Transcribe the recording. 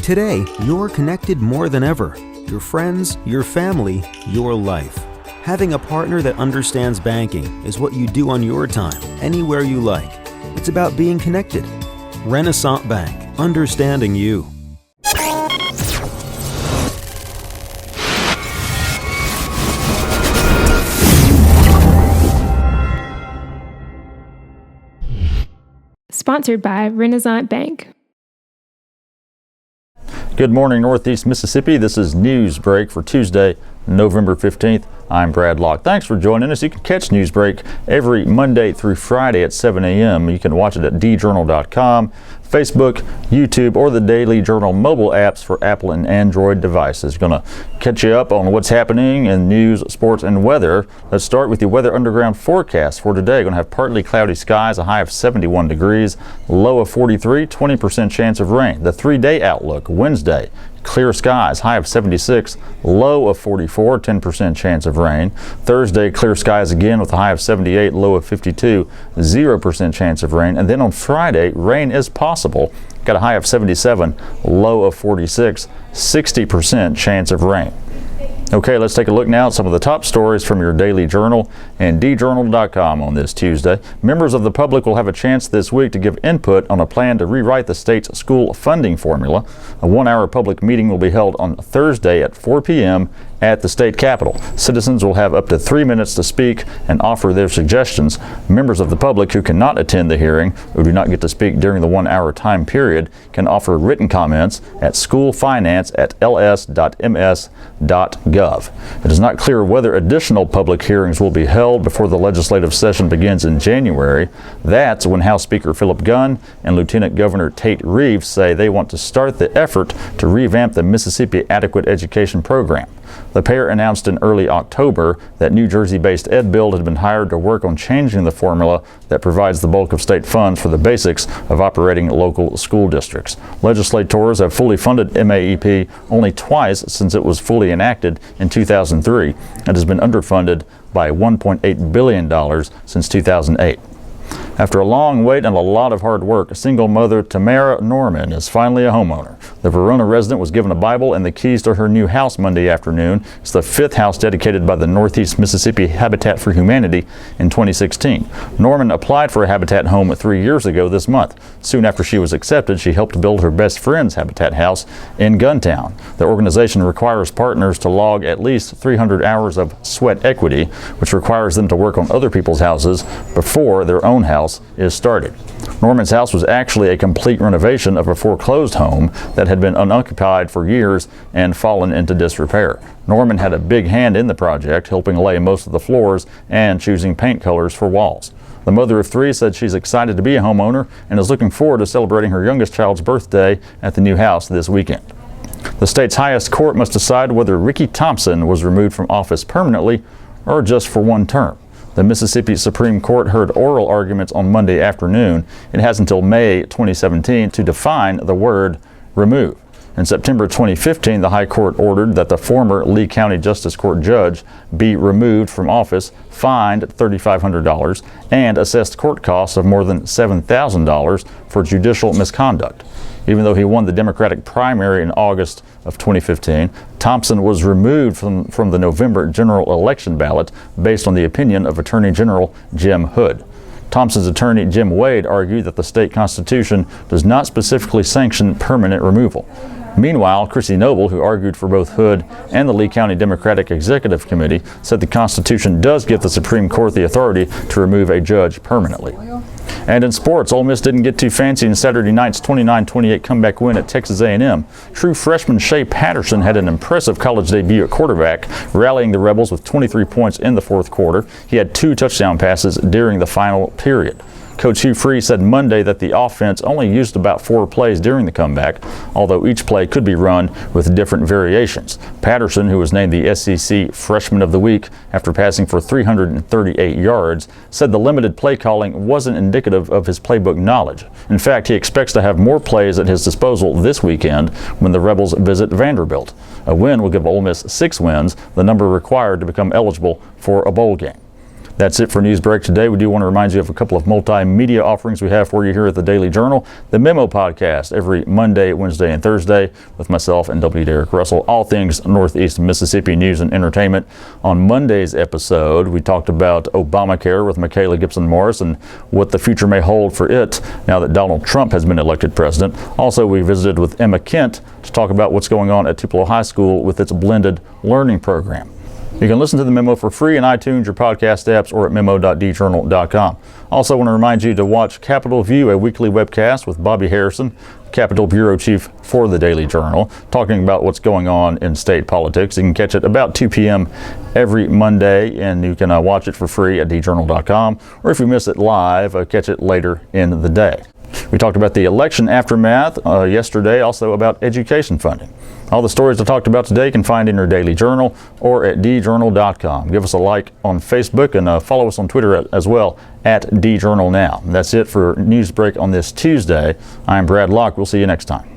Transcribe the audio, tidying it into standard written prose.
Today, you're connected more than ever. Your friends, your family, your life. Having a partner that understands banking is what you do on your time, anywhere you like. It's about being connected. Renaissance Bank, understanding you. Sponsored by Renaissance Bank. Good morning, Northeast Mississippi. This is Newsbreak for Tuesday, November 15th. I'm Brad Locke. Thanks for joining us. You can catch Newsbreak every Monday through Friday at 7 a.m. You can watch it at djournal.com, Facebook, YouTube, or the Daily Journal mobile apps for Apple and Android devices. Going to catch you up on what's happening in news, sports, and weather. Let's start with the Weather Underground forecast for today. Going to have partly cloudy skies, a high of 71 degrees, low of 43, 20% chance of rain. The 3-day outlook, Wednesday, clear skies, high of 76, low of 44, 10% chance of rain. Thursday, clear skies again with a high of 78, low of 52, 0% chance of rain. And then on Friday, rain is possible. Got a high of 77, low of 46, 60% chance of rain. Okay, let's take a look now at some of the top stories from your Daily Journal and djournal.com on this Tuesday. Members of the public will have a chance this week to give input on a plan to rewrite the state's school funding formula. A 1-hour public meeting will be held on Thursday at 4 p.m. at the state capitol. Citizens will have up to 3 minutes to speak and offer their suggestions. Members of the public who cannot attend the hearing or do not get to speak during the 1-hour time period can offer written comments at schoolfinance@ls.ms.gov. It is not clear whether additional public hearings will be held before the legislative session begins in January. That's when House Speaker Philip Gunn and Lieutenant Governor Tate Reeves say they want to start the effort to revamp the Mississippi Adequate Education Program. The pair announced in early October that New Jersey-based Ed Build had been hired to work on changing the formula that provides the bulk of state funds for the basics of operating local school districts. Legislators have fully funded MAEP only twice since it was fully enacted in 2003 and has been underfunded by $1.8 billion since 2008. After a long wait and a lot of hard work, single mother Tamara Norman is finally a homeowner. The Verona resident was given a Bible and the keys to her new house Monday afternoon. It's the 5th house dedicated by the Northeast Mississippi Habitat for Humanity in 2016. Norman applied for a Habitat home 3 years ago this month. Soon after she was accepted, she helped build her best friend's Habitat house in Guntown. The organization requires partners to log at least 300 hours of sweat equity, which requires them to work on other people's houses before their own house is started. Norman's house was actually a complete renovation of a foreclosed home that had been unoccupied for years and fallen into disrepair. Norman had a big hand in the project, helping lay most of the floors and choosing paint colors for walls. The mother of 3 said she's excited to be a homeowner and is looking forward to celebrating her youngest child's birthday at the new house this weekend. The state's highest court must decide whether Ricky Thompson was removed from office permanently or just for 1 term. The Mississippi Supreme Court heard oral arguments on Monday afternoon. It has until May 2017 to define the word remove. In September 2015, the High Court ordered that the former Lee County Justice Court judge be removed from office, fined $3,500, and assessed court costs of more than $7,000 for judicial misconduct. Even though he won the Democratic primary in August of 2015, Thompson was removed from the November general election ballot based on the opinion of Attorney General Jim Hood. Thompson's attorney, Jim Wade, argued that the state constitution does not specifically sanction permanent removal. Meanwhile, Chrissy Noble, who argued for both Hood and the Lee County Democratic Executive Committee, said the Constitution does give the Supreme Court the authority to remove a judge permanently. And in sports, Ole Miss didn't get too fancy in Saturday night's 29-28 comeback win at Texas A&M. True freshman Shea Patterson had an impressive college debut at quarterback, rallying the Rebels with 23 points in the 4th quarter. He had 2 touchdown passes during the final period. Coach Hugh Freeze said Monday that the offense only used about 4 plays during the comeback, although each play could be run with different variations. Patterson, who was named the SEC Freshman of the Week after passing for 338 yards, said the limited play calling wasn't indicative of his playbook knowledge. In fact, he expects to have more plays at his disposal this weekend when the Rebels visit Vanderbilt. A win will give Ole Miss 6 wins, the number required to become eligible for a bowl game. That's it for Newsbreak today. We do want to remind you of a couple of multimedia offerings we have for you here at the Daily Journal. The Memo podcast every Monday, Wednesday, and Thursday with myself and W. Derek Russell. All things Northeast Mississippi news and entertainment. On Monday's episode, we talked about Obamacare with Michaela Gibson Morris and what the future may hold for it now that Donald Trump has been elected president. Also, we visited with Emma Kent to talk about what's going on at Tupelo High School with its blended learning program. You can listen to the Memo for free in iTunes, your podcast apps, or at memo.djournal.com. Also want to remind you to watch Capitol View, a weekly webcast with Bobby Harrison, Capitol Bureau Chief for the Daily Journal, talking about what's going on in state politics. You can catch it about 2 p.m. every Monday, and you can watch it for free at djournal.com, or if you miss it live, catch it later in the day. We talked about the election aftermath yesterday, also about education funding. All the stories I talked about today you can find in your Daily Journal or at djournal.com. Give us a like on Facebook and follow us on Twitter as well at djournalnow. That's it for Newsbreak on this Tuesday. I'm Brad Locke. We'll see you next time.